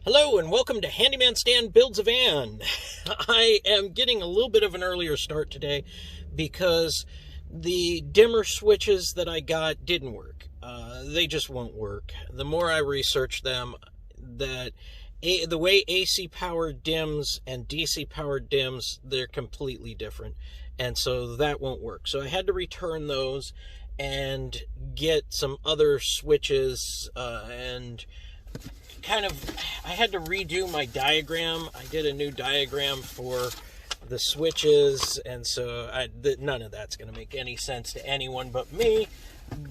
Hello and welcome to Handyman Stan Builds a Van. I am getting a little bit of an earlier start today because the dimmer switches that I got didn't work. They just won't work. The more I research them, the way AC powered dims and DC powered dims, they're completely different. And so that won't work. So I had to return those and get some other switches I had to redo my diagram. I did a new diagram for the switches, and so none of that's going to make any sense to anyone but me.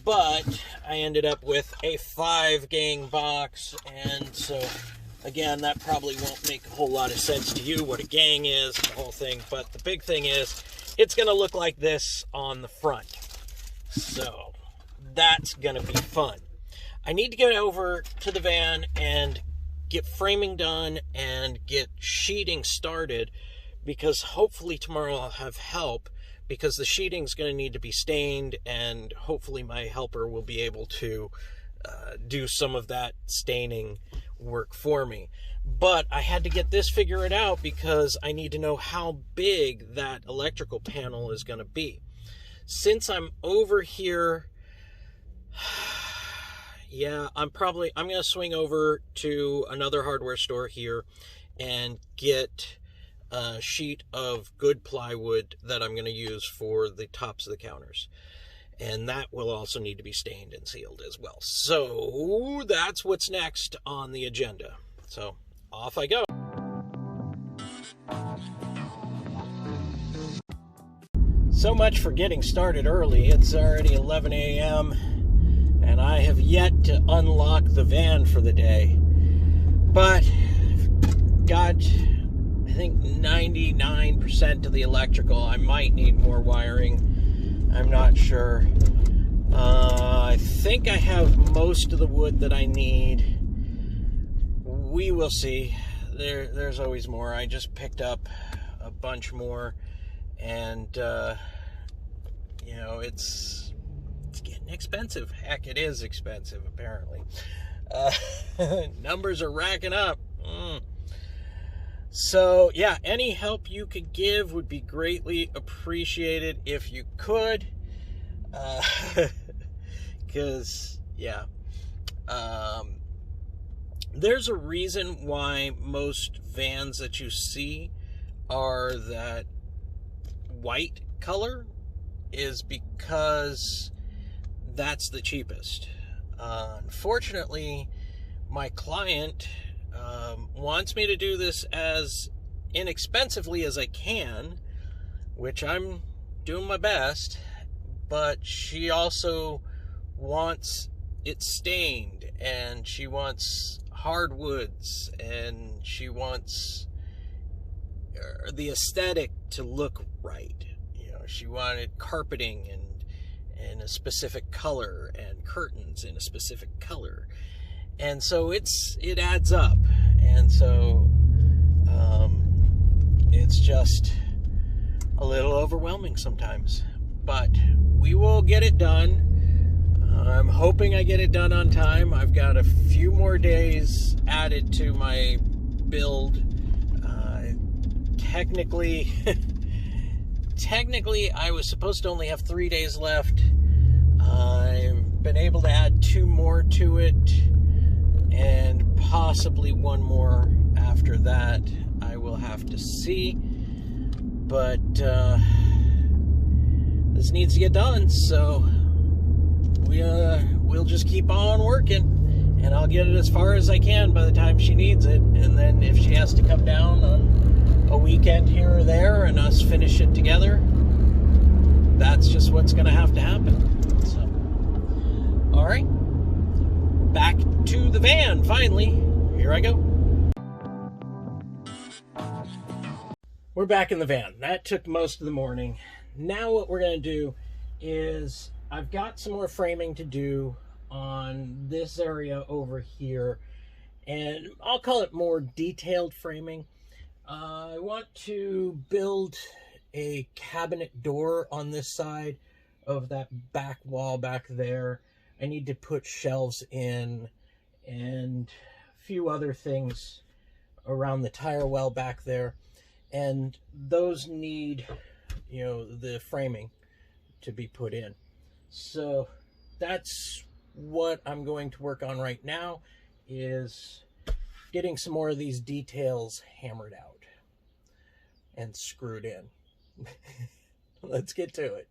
But I ended up with a 5-gang box, and so again, that probably won't make a whole lot of sense to you what a gang is, the whole thing. But the big thing is, it's going to look like this on the front. So that's going to be fun. I need to get over to the van and get framing done and get sheeting started, because hopefully tomorrow I'll have help, because the sheeting's going to need to be stained, and hopefully my helper will be able to do some of that staining work for me. But I had to get this figured out because I need to know how big that electrical panel is going to be. Since I'm over here, yeah, I'm going to swing over to another hardware store here and get a sheet of good plywood that I'm going to use for the tops of the counters. And that will also need to be stained and sealed as well. So that's what's next on the agenda. So off I go. So much for getting started early. It's already 11 a.m. and I have yet to unlock the van for the day. But I've got, I think, 99% of the electrical. I might need more wiring. I'm not sure. I think I have most of the wood that I need. We will see. There's always more. I just picked up a bunch more, and you know, it's getting expensive. Heck, it is expensive, apparently. Numbers are racking up. So, yeah, any help you could give would be greatly appreciated if you could. Because, yeah. There's a reason why most vans that you see are that white color, is because that's the cheapest. Unfortunately, my client wants me to do this as inexpensively as I can, which I'm doing my best, but she also wants it stained, and she wants hardwoods, and she wants the aesthetic to look right. You know, she wanted carpeting in a specific color and curtains in a specific color, and so it adds up, and so it's just a little overwhelming sometimes, but we will get it done. I'm hoping I get it done on time. I've got a few more days added to my build. Technically, I was supposed to only have 3 days left. I've been able to add 2 more to it, and possibly 1 more after that. I will have to see. But this needs to get done, so we'll just keep on working, and I'll get it as far as I can by the time she needs it. And then if she has to come down on a weekend here or there and us finish it together, that's just what's going to have to happen. So, all right, back to the van. Finally, here I go. We're back in the van. That took most of the morning. Now what we're going to do is, I've got some more framing to do on this area over here, and I'll call it more detailed framing. I want to build a cabinet door on this side of that back wall back there. I need to put shelves in and few other things around the tire well back there, and those need, you know, the framing to be put in. So that's what I'm going to work on right now, is getting some more of these details hammered out and screwed in. Let's get to it.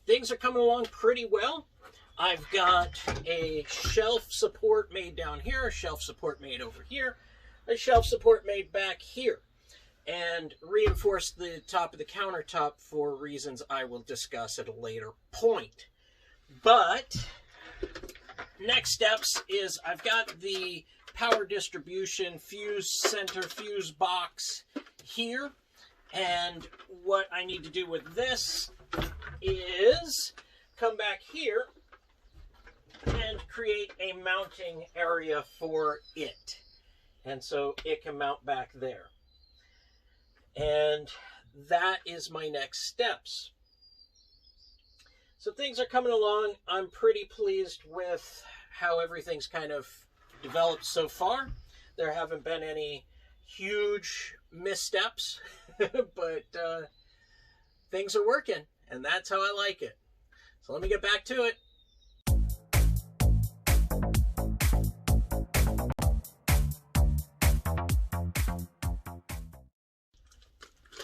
Things are coming along pretty well. I've got a shelf support made down here, a shelf support made over here, a shelf support made back here, and reinforced the top of the countertop for reasons I will discuss at a later point. But next steps is I've got the power distribution fuse center fuse box here, and what I need to do with this is come back here and create a mounting area for it, and so it can mount back there. And that is my next steps. So things are coming along. I'm pretty pleased with how everything's kind of developed so far. There haven't been any huge missteps, but things are working, and that's how I like it. So let me get back to it.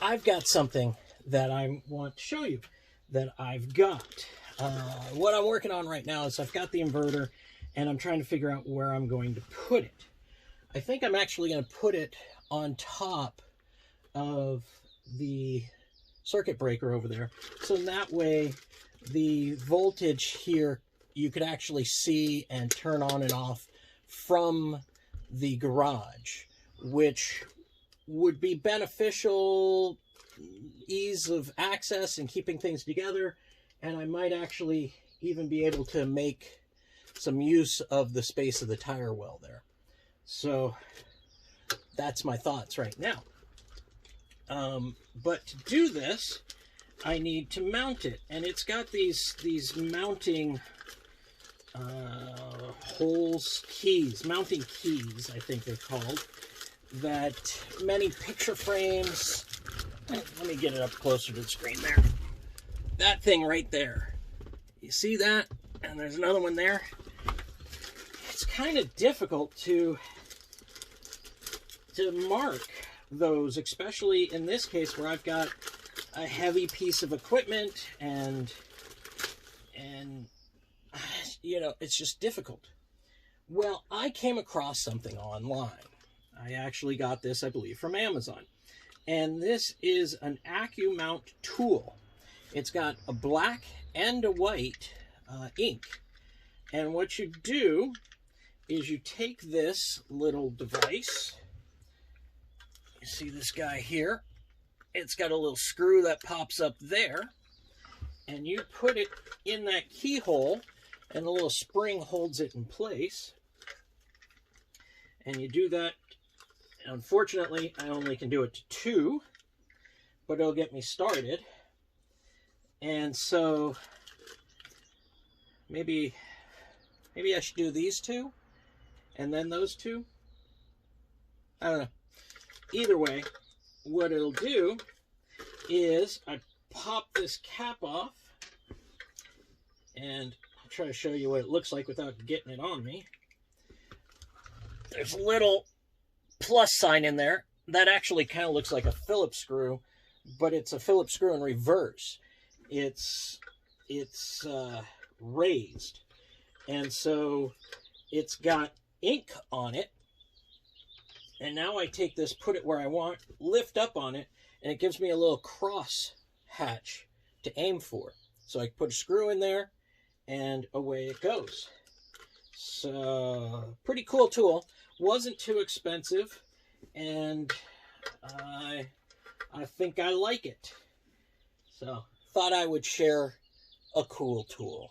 I've got something that I want to show you that I've got. What I'm working on right now is I've got the inverter, and I'm trying to figure out where I'm going to put it. I think I'm actually going to put it on top of the circuit breaker over there. So in that way, the voltage here, you could actually see and turn on and off from the garage, which would be beneficial, ease of access and keeping things together. And I might actually even be able to make some use of the space of the tire well there. So that's my thoughts right now. But to do this, I need to mount it, and it's got these mounting holes, keys, mounting keys, I think they're called, that many picture frames. Let me get it up closer to the screen there. That thing right there. You see that? And there's another one there. It's kind of difficult to mark those, especially in this case where I've got a heavy piece of equipment and you know, it's just difficult. Well, I came across something online. I actually got this, I believe, from Amazon. And this is an AccuMount tool. It's got a black and a white ink. And what you do is you take this little device. You see this guy here? It's got a little screw that pops up there. And you put it in that keyhole, and the little spring holds it in place. And you do that. Unfortunately, I only can do it to 2, but it'll get me started. And so maybe I should do these two and then those two. I don't know. Either way, what it'll do is I pop this cap off, and I'll try to show you what it looks like without getting it on me. There's a little plus sign in there. That actually kind of looks like a Phillips screw, but it's a Phillips screw in reverse. It's raised, and so it's got ink on it. And now I take this, put it where I want, lift up on it, and it gives me a little cross hatch to aim for. So I put a screw in there, and away it goes. So, pretty cool tool. Wasn't too expensive, and I think I like it. So, thought I would share a cool tool.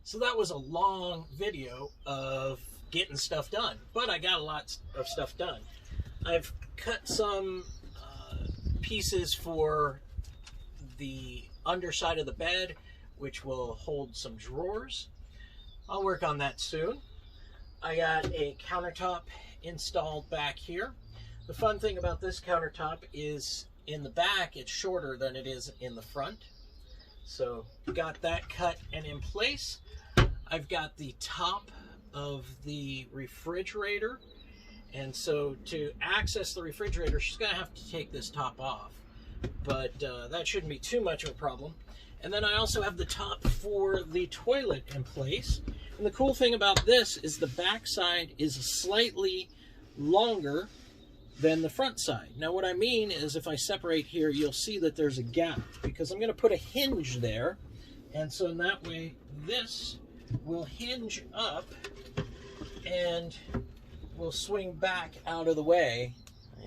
So that was a long video of getting stuff done, but I got a lot of stuff done. I've cut some pieces for the underside of the bed, which will hold some drawers. I'll work on that soon. I got a countertop installed back here. The fun thing about this countertop is in the back, it's shorter than it is in the front. So got that cut and in place. I've got the top of the refrigerator, and so to access the refrigerator, she's gonna have to take this top off, but that shouldn't be too much of a problem. And then I also have the top for the toilet in place. And the cool thing about this is the back side is slightly longer than the front side. Now what I mean is if I separate here, you'll see that there's a gap because I'm gonna put a hinge there. And so in that way, this will hinge up and will swing back out of the way.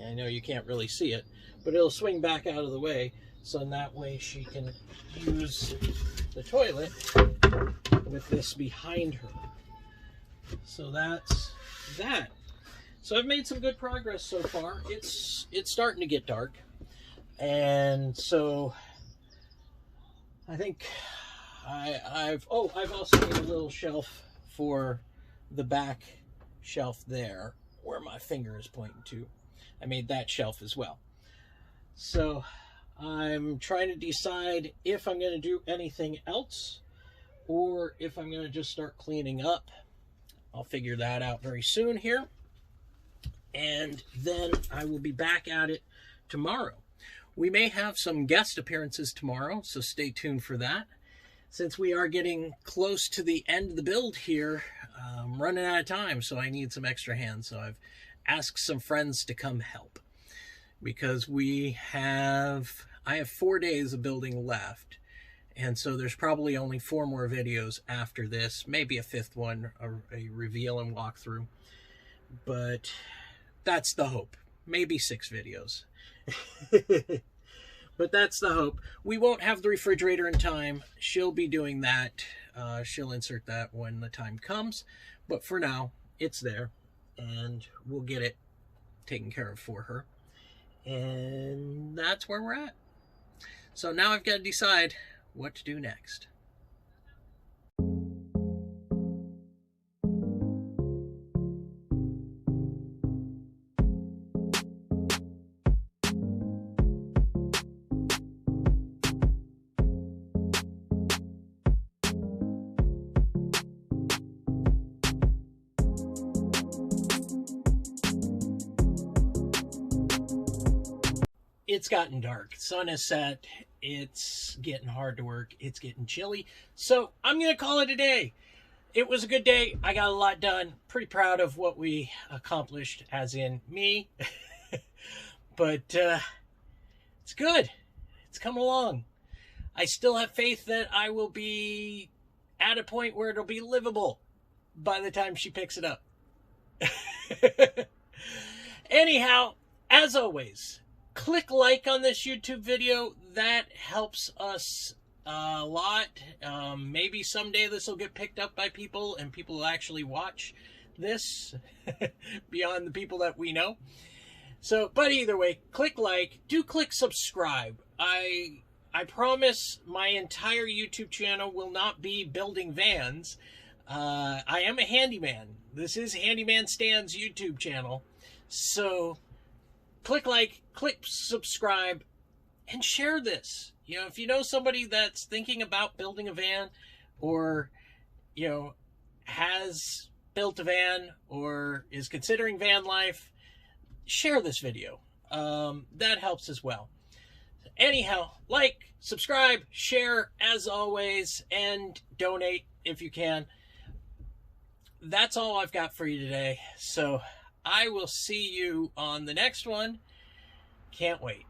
I know you can't really see it, but it'll swing back out of the way. So in that way she can use the toilet with this behind her. So that's that. So I've made some good progress so far. It's starting to get dark. And so I think I've also made a little shelf for the back shelf there where my finger is pointing to. I made that shelf as well. So I'm trying to decide if I'm going to do anything else or if I'm going to just start cleaning up. I'll figure that out very soon here. And then I will be back at it tomorrow. We may have some guest appearances tomorrow, so stay tuned for that. Since we are getting close to the end of the build here, I'm running out of time, so I need some extra hands. So I've asked some friends to come help because I have 4 days of building left. And so there's probably only 4 more videos after this, maybe a 5th one, a reveal and walkthrough. But that's the hope. Maybe 6 videos. But that's the hope. We won't have the refrigerator in time. She'll be doing that. She'll insert that when the time comes. But for now, it's there. And we'll get it taken care of for her. And that's where we're at. So now I've got to decide what to do next. It's gotten dark. Sun has set. It's getting hard to work. It's getting chilly. So I'm going to call it a day. It was a good day. I got a lot done. Pretty proud of what we accomplished, as in me. But it's good. It's coming along. I still have faith that I will be at a point where it'll be livable by the time she picks it up. Anyhow, as always, click like on this YouTube video. That helps us a lot. Maybe someday this will get picked up by people and people will actually watch this beyond the people that we know. So, but either way, click like, do click subscribe. I promise my entire YouTube channel will not be building vans. I am a handyman. This is Handyman Stan's YouTube channel. So click like, click subscribe, and share this. You know, if you know somebody that's thinking about building a van, or, you know, has built a van or is considering van life, share this video. That helps as well. Anyhow, like, subscribe, share as always, and donate if you can. That's all I've got for you today. So I will see you on the next one. Can't wait.